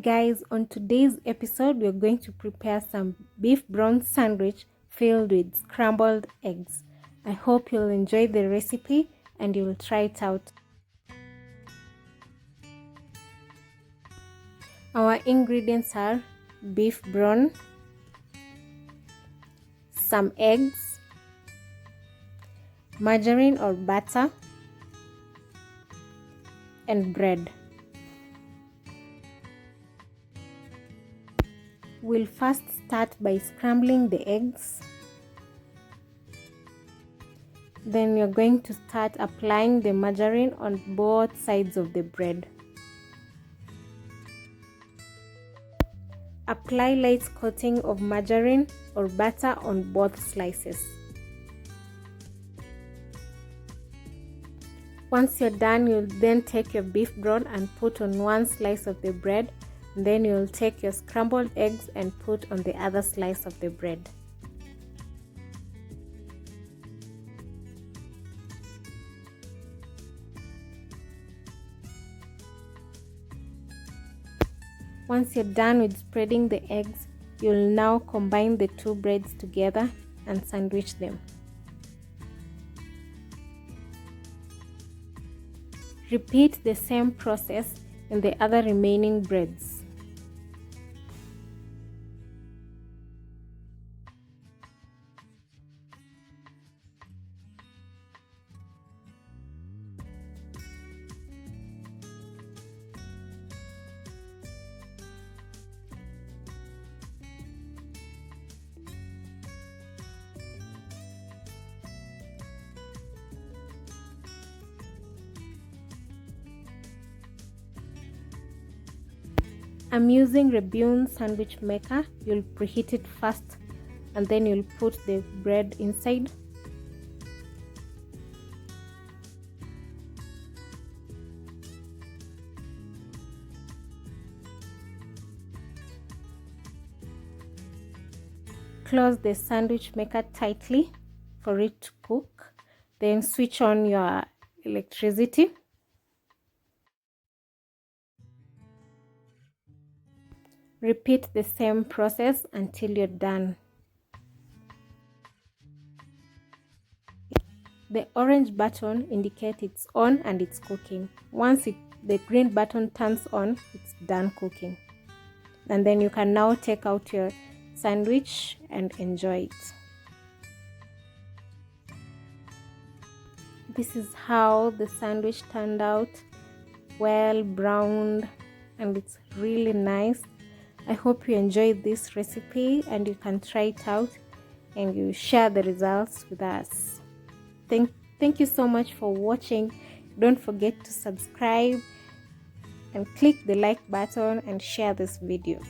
guys, on today's episode we're going to prepare some beef brawn sandwich filled with scrambled eggs. I hope you'll enjoy the recipe and you'll try it out. Our ingredients are beef brawn, some eggs, margarine or butter, and bread. We'll first start by scrambling the eggs. Then you're going to start applying the margarine on both sides of the bread. Apply light coating of margarine or butter on both slices. Once you're done, you'll then take your beef brawn and put on one slice of the bread. And then you'll take your scrambled eggs and put on the other slice of the bread. Once you're done with spreading the eggs, you'll now combine the two breads together and sandwich them. Repeat the same process in the other remaining breads. I'm using a Brawn sandwich maker. You'll preheat it first and then you'll put the bread inside. Close the sandwich maker tightly for it to cook. Then switch on your electricity. Repeat the same process until you're done. The orange button indicates it's on and it's cooking. Once the green button turns on, it's done cooking. And then you can now take out your sandwich and enjoy it. This is how the sandwich turned out, well browned, and it's really nice. I hope you enjoyed this recipe and you can try it out and you share the results with us. Thank you so much for watching. Don't forget to subscribe and click the like button and share this video.